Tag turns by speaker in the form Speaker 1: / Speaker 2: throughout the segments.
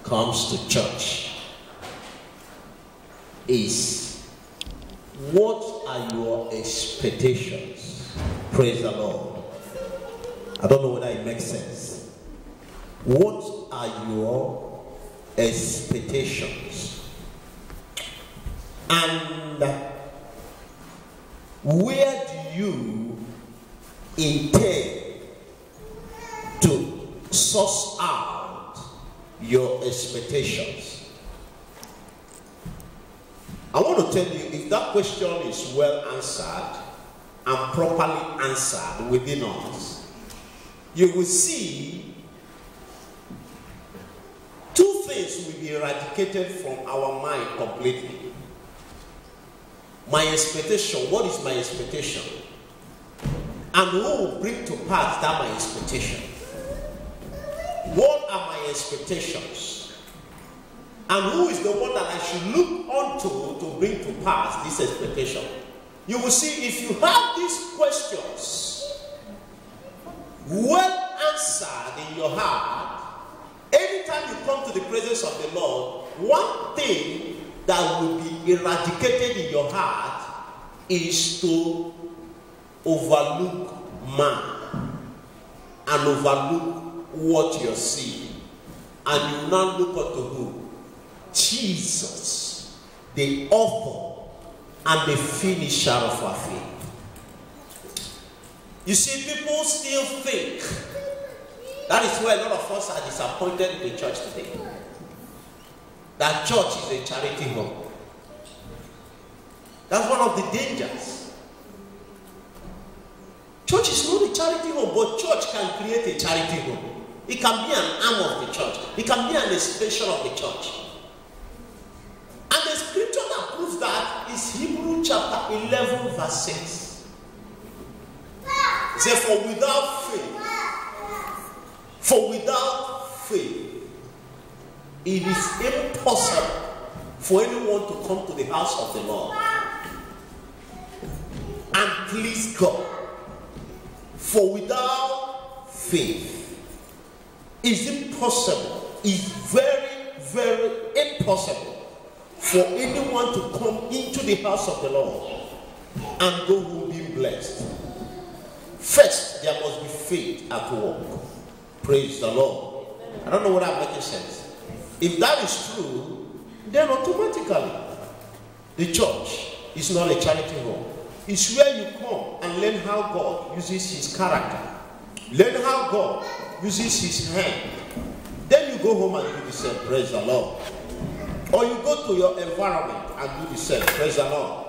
Speaker 1: comes to church is, what are your expectations? Praise the Lord. I don't know whether it makes sense. What are your expectations? And where do you intend to source out your expectations? I want to tell you, if that question is well answered and properly answered within us, you will see two things will be eradicated from our mind completely. My expectation, what is my expectation? And who will bring to pass that my expectation? What are my expectations? And who is the one that I should look onto to bring to pass this expectation? You will see, if you have these questions well answered in your heart, anytime you come to the presence of the Lord, one thing that will be eradicated in your heart is to overlook man and overlook what you're seeing. And you now look unto who? Jesus, the author and the finisher of our faith. You see, people still think, that is why a lot of us are disappointed in the church today, that church is a charity home. That's one of the dangers. Church is not a charity home, but church can create a charity home. It can be an arm of the church. It can be an extension of the church. And the scripture that proves that is Hebrews chapter 11 verse 6. It says, for without faith, it is impossible for anyone to come to the house of the Lord and please God. For without faith, it's impossible, it's very, very impossible for anyone to come into the house of the Lord and go home being blessed. First, there must be faith at work. Praise the Lord. I don't know whether I'm making sense. If that is true, then automatically the church is not a charity home. It's where you come and learn how God uses his character. Learn how God uses his hand. Then you go home and do the same. Praise the Lord. Or you go to your environment and do the same. Praise the Lord.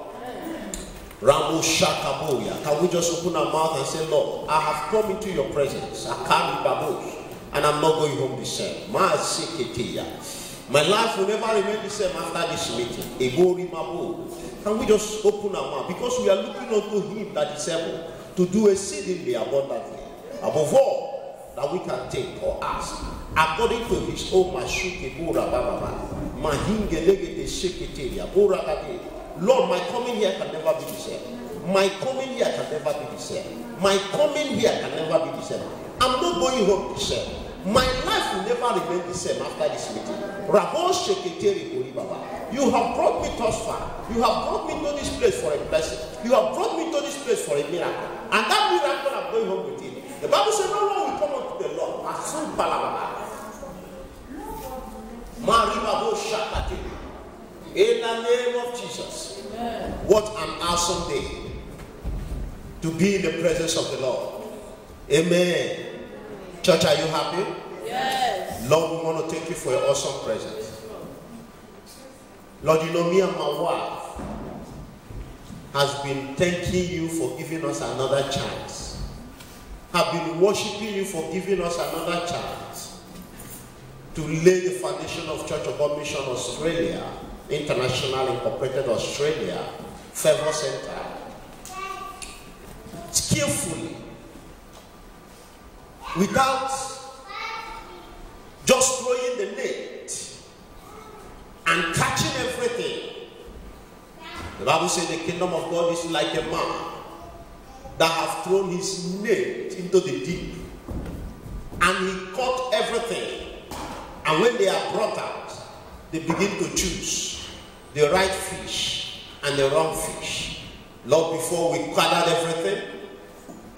Speaker 1: Ramu Shakabuya. Can we just open our mouth and say, Lord, I have come into your presence. Akami Babush. And I'm not going home the same. My life will never remain the same after this meeting. Can we just open our mouth? Because we are looking unto him that is able to do exceedingly abundantly, above all that we can think or ask, according to his own Lord, my coming here can never be the same. My coming here can never be the same. My coming here can never be the same. I'm not going home the same. My life will never remain the same after this meeting. You have brought me thus far. You have brought me to this place for a blessing. You have brought me to this place for a miracle. And that miracle, I'm going home with it. The Bible says no one will come unto the Lord. In the name of Jesus. Amen. What an awesome day to be in the presence of the Lord. Amen. Church, are you happy? Yes. Lord, we want to thank you for your awesome presence. Lord, you know me and my wife has been thanking you for giving us another chance. Have been worshiping you for giving us another chance to lay the foundation of Church of God Mission Australia, International Incorporated Australia, Favor Center, skillfully, without just throwing the net and catching everything. The Bible says the kingdom of God is like a man that have thrown his net into the deep, and he caught everything And when they are brought out, they begin to choose the right fish and the wrong fish. Lord, before we gathered everything,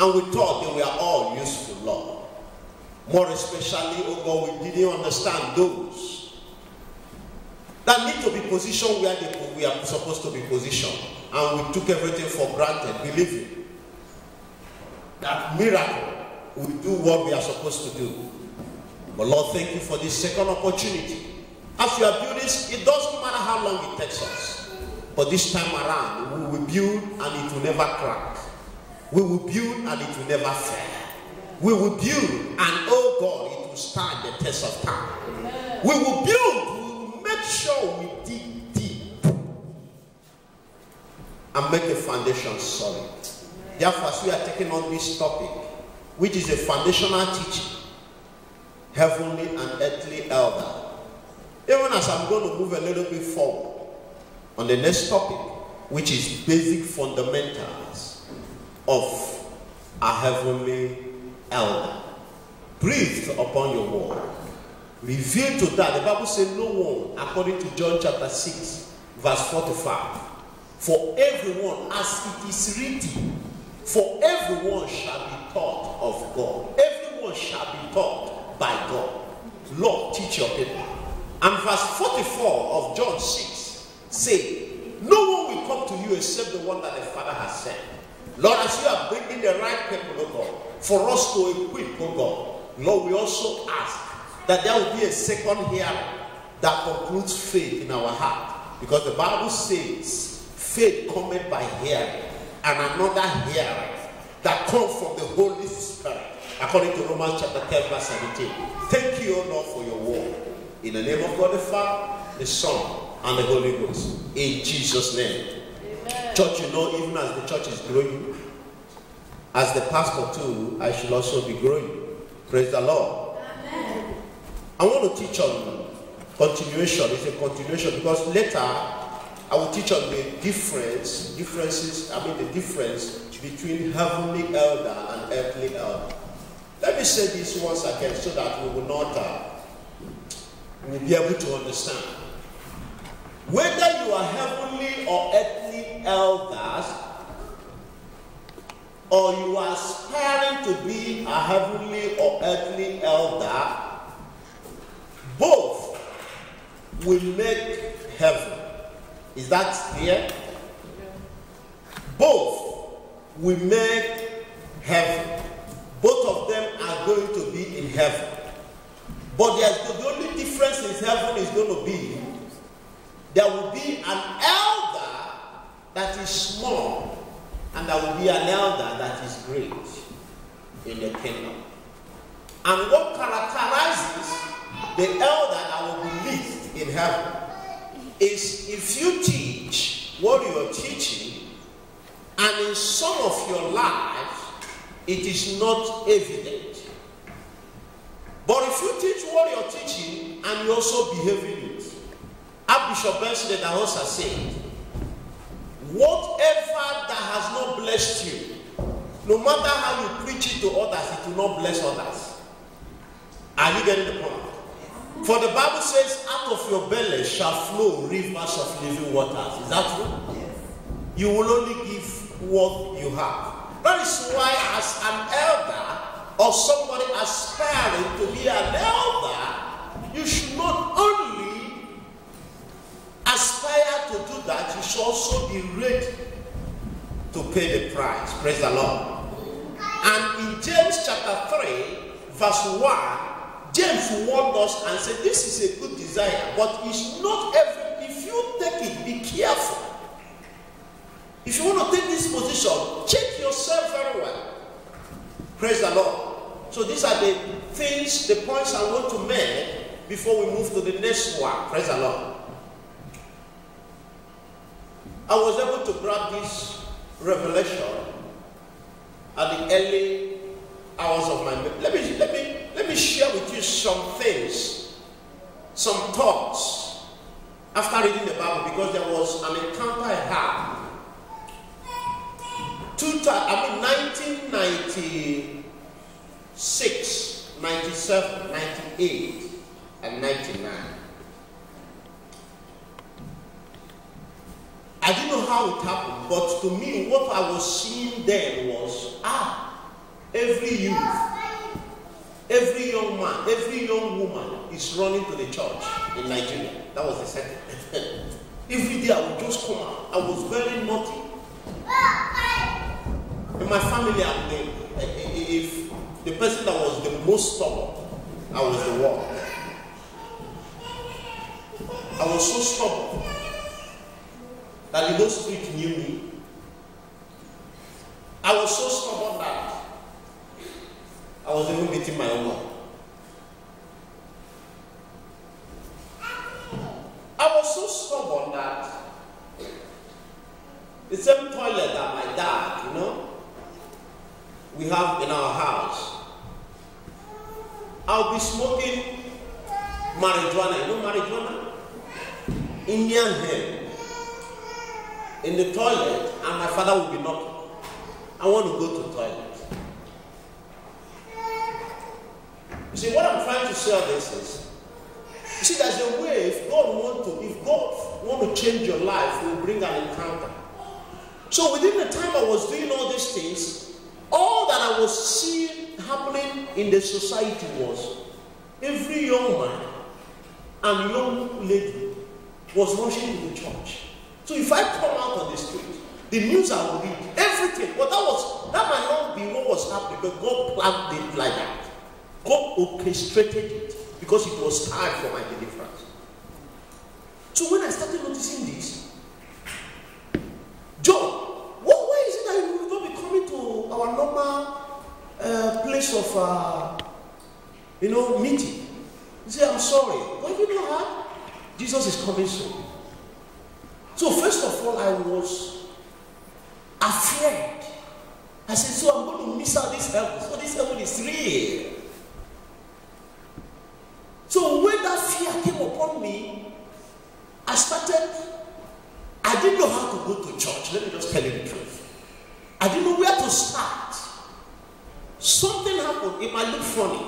Speaker 1: and we thought they were all useful, Lord. More especially, oh God, we didn't understand those that need to be positioned where we are supposed to be positioned. And we took everything for granted, believing that miracle will do what we are supposed to do. But Lord, thank you for this second opportunity. As you are building, it doesn't matter how long it takes us. But this time around, we will build and it will never crack. We will build and it will never fail. We will build and, oh God, it will stand the test of time. Amen. We will build, we will make sure we dig deep and make the foundation solid. Amen. Therefore, as we are taking on this topic, which is a foundational teaching, heavenly and earthly elder. Even as I'm going to move a little bit forward on the next topic, which is basic fundamentals of a heavenly elder. Breathed upon your word. Revealed to that. The Bible says no one, according to John chapter 6, verse 45. For everyone, as it is written, for everyone shall be taught of God. Everyone shall be taught by God. Lord, teach your people. And verse 44 of John 6 say, no one will come to you except the one that the Father has sent. Lord, as you are bringing the right people, oh God, for us to equip, oh God, Lord, we also ask that there will be a second hearing that concludes faith in our heart. Because the Bible says, faith cometh by hearing, and another hearing that comes from the Holy Spirit, according to Romans chapter 10, verse 17. Thank you, O Lord, for your word. In the name of God the Father, the Son, and the Holy Ghost. In Jesus' name. Amen. Church, you know, even as the church is growing, as the pastor too, I should also be growing. Praise the Lord. Amen. I want to teach on continuation. It's a continuation because later I will teach on the difference between heavenly elder and earthly elder. Let me say this once again so that we will not we'll be able to understand. Whether you are heavenly or earthly elders, or you are aspiring to be a heavenly or earthly elder, both will make heaven. Is that clear? Both will make heaven. Both of them are going to be in heaven. But the only difference in heaven is going to be there will be an elder that is small, and there will be an elder that is great in the kingdom. And what characterizes the elder that will be least in heaven is if you teach what you are teaching, and in some of your lives it is not evident. But if you teach what you are teaching and you also behave in it, as Bishop Benson the Hosa said, whatever that has not blessed you, no matter how you preach it to others, it will not bless others. Are you getting the point? For the Bible says, out of your belly shall flow rivers of living waters. Is that true? Yes. You will only give what you have. That is why as an elder or somebody aspiring to be an elder, you should not only aspire to do that, you should also be ready to pay the price. Praise the Lord. And in James chapter 3, verse 1, James warned us and said, this is a good desire, but it's not every, if you take it, be careful. If you want to take this position, check yourself very well. Praise the Lord. So these are the things, the points I want to make before we move to the next one. Praise the Lord. I was able to grab this revelation at the early hours of my life. Let me share with you some things, some thoughts after reading the Bible, because there was an encounter I had. 1996, 97, 98, I and 99. I didn't know how it happened, but to me, what I was seeing then was, every youth, every young man, every young woman is running to the church in Nigeria. That was the second. Every day I would just come out. I was very naughty. In my family, if the person that was the most stubborn, I was the one. I was so stubborn that the whole street knew me. I was so stubborn that I was even beating my own mom. I was so stubborn that the same toilet that my dad, we have in our house, I'll be smoking marijuana. You know marijuana? Indian hemp. In the toilet, and my father will be knocking. I want to go to the toilet. You see, what I'm trying to say on this is, you see, there's a way, if God want to change your life, He will bring an encounter. So within the time I was doing all these things, all that I was seeing happening in the society was every young man and young lady was rushing to the church. So if I come out on the street, the news I will read, everything. But that might not be what was happening, but God planned it like that. God orchestrated it because it was time for my deliverance. So when I started noticing this, John, why is it that you will not be coming to our normal place of meeting? You say, I'm sorry. Why have you not heard? Jesus is coming soon. So first of all, I was afraid. I said, so I'm going to miss out this heaven. So this heaven is real. So when that fear came upon me, I didn't know how to go to church. Let me just tell you the truth. I didn't know where to start. Something happened. It might look funny.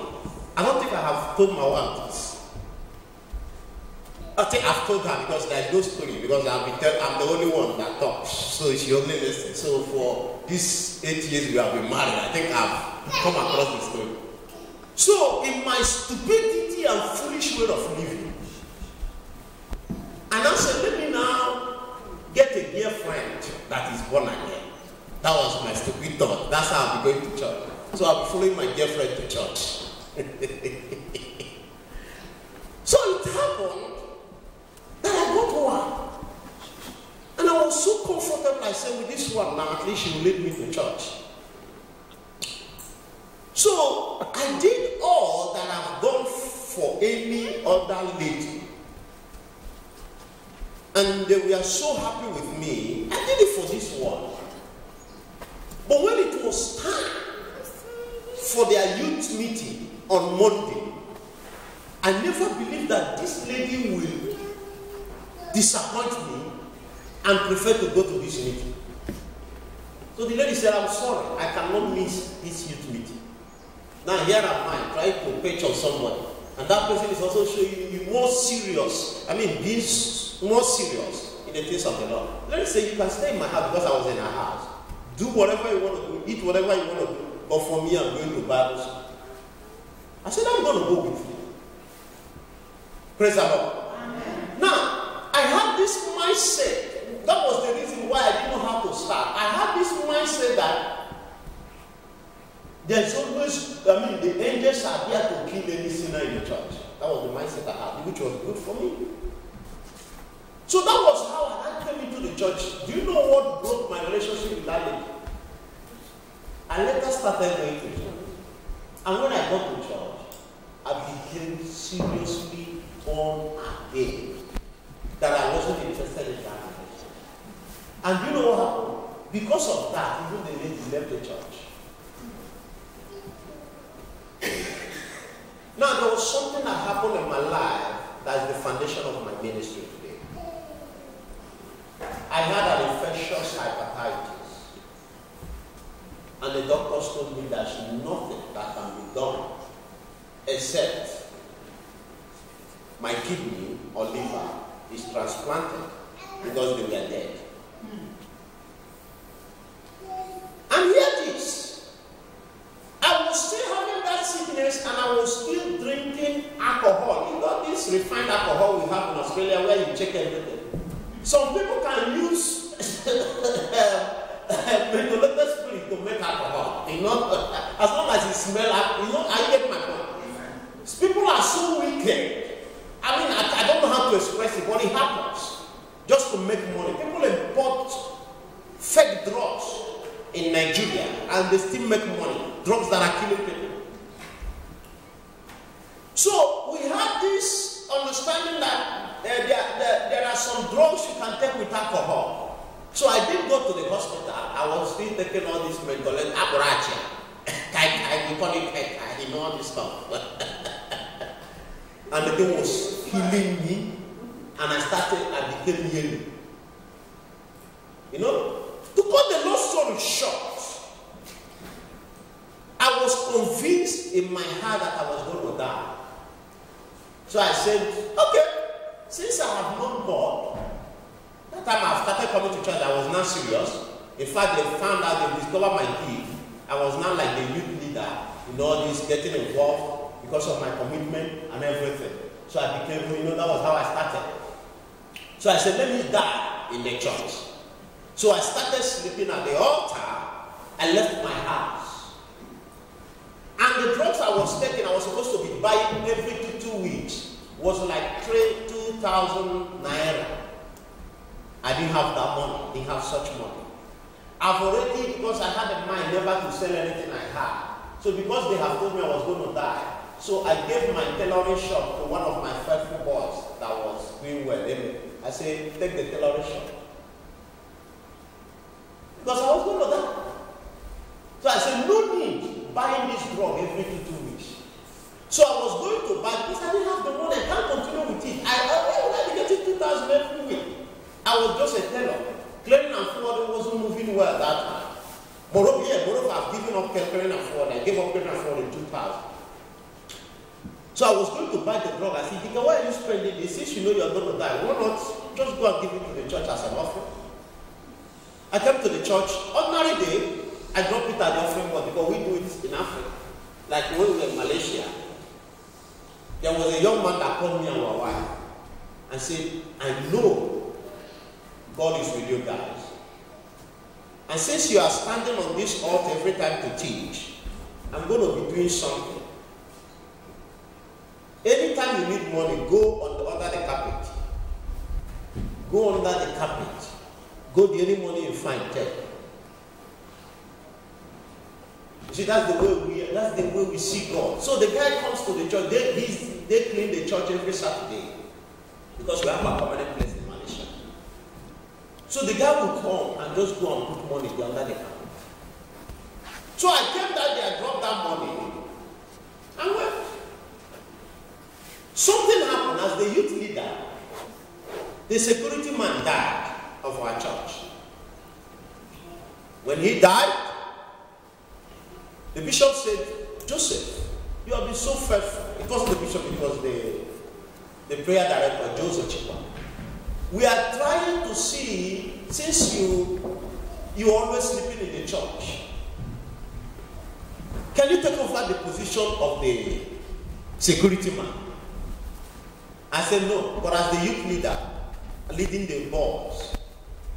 Speaker 1: I don't think I have told my wife this. I think I've told her because there's no story, because I'm the only one that talks, so she only listens. So for these 8 years we have been married, I think I've come across the story. So in my stupidity and foolish way of living, and I said, let me now get a girlfriend that is born again. That was my stupid thought. That's how I'll be going to church. So I'll be following my girlfriend to church. So it happened that I got one. And I was so comfortable. I said, with this one now, at least she will lead me to church. So I did all that I've done for any other lady. And they were so happy with me. I did it for this one. But when it was time for their youth meeting on Monday, I never believed that this lady will disappoint me and prefer to go to this meeting. So the lady said, I'm sorry, I cannot miss this youth meeting. Now here am I trying to pitch on somebody, and that person is also showing you more serious. I mean, being more serious in the things of the Lord. Let me say, you can stay in my house because I was in her house. Do whatever you want to do, eat whatever you want to do. But for me, I'm going to Bible school. I said, I'm going to go with you. Praise the Lord. Amen. Now, I had this mindset. That was the reason why I didn't know how to start. I had this mindset that there's always, the angels are there to kill any sinner in the church. That was the mindset I had, which was good for me. So that was how I came into the church. Do you know what broke my relationship with that lady? I later started going to church. And when I got to church, I became seriously born again. That I wasn't interested in that relationship. And do you know what happened? Because of that, even the lady left the church. Now, there was something that happened in my life that is the foundation of my ministry today. I had an infectious hepatitis. And the doctors told me there's nothing that can be done except my kidney or liver is transplanted because they were dead. And here it is. I was still having that sickness and I was still drinking alcohol. You know this refined alcohol we have in Australia where you check everything. Some people can use methylated spirit to make alcohol. You know, as long as it smells, you know, I get my point. People are so wicked. I mean, I don't know how to express it, but it happens. Just to make money. People import fake drugs in Nigeria and they still make money. Drugs that are killing people. So we have this understanding that there are some drugs you can take with alcohol. So I didn't go to the hospital. I was still taking all this mentholated aberration. We call it kai, you know, all this stuff. And the thing was healing me, and I became yellow. You know, to cut the long story short, I was convinced in my heart that I was going to die. So I said, okay, since I have known God, that time I started coming to church, I was not serious. In fact, they found out, they discovered my gift. I was now like the youth leader in all this, getting involved because of my commitment and everything. So I became, you know, that was how I started. So I said, let me die in the church. So I started sleeping at the altar. I left my house. And the drugs I was taking, I was supposed to be buying every 2 weeks, was like 2,000 naira. I didn't have that money, didn't have such money. I've already, because I had a mind never to sell anything I had. So because they have told me I was going to die, so I gave my tailoring shop to one of my faithful boys that was doing well. I said, take the tailoring shop. Because I was going to die. So I said, no need buying this drug every 2 weeks. So I was going to buy because I didn't have the money. I can't continue with it. I would be getting 2,000 every week. I was just a tailor. Clearing and forwarding wasn't moving well that time. Moreover, I've given up clearing and forwarding. I gave up clearing and forwarding 2,000. So I was going to buy the drug. I said, why are you spending this? Since you know you're going to die, why not just go and give it to the church as an offering? I came to the church. Ordinary day, I dropped it at the offering board because we do it in Africa. Like when we were in Malaysia, there was a young man that called me and my wife and said, I know God is with you guys. And since you are standing on this altar every time to teach, I'm going to be doing something. Anytime you need money, go under the carpet. Go under the carpet. Go the any money you find, take. See, that's the way we see God. So the guy comes to the church. They clean the church every Saturday because we have a permanent place in Malaysia. So the guy will come and just go and put money under the carpet. So I came that day, I dropped that money and went. Something happened as the youth leader. The security man died of our church. When he died, the bishop said, Joseph, you have been so faithful. It wasn't the bishop, it was the prayer director, Joseph Chipa. We are trying to see, since you are always sleeping in the church, can you take over the position of the security man? I said, no, but as the youth leader, leading the boards,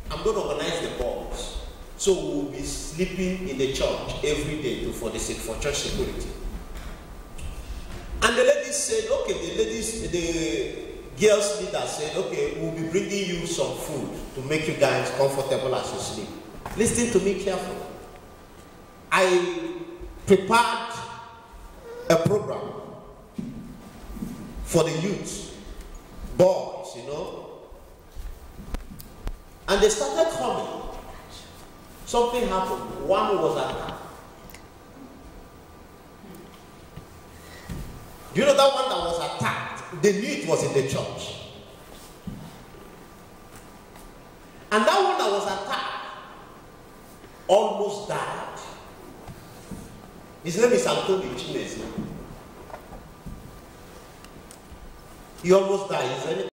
Speaker 1: I'm going to organize the boards. So we'll be sleeping in the church every day for church security. And the ladies said, okay, the girls leader said, okay, we'll be bringing you some food to make you guys comfortable as you sleep. Listen to me carefully. I prepared a program for the youth, boys, you know. And they started coming. Something happened. One was attacked. Do you know that one that was attacked? They knew it was in the church. And that one that was attacked almost died. His name is Anthony Chinedu. He almost died.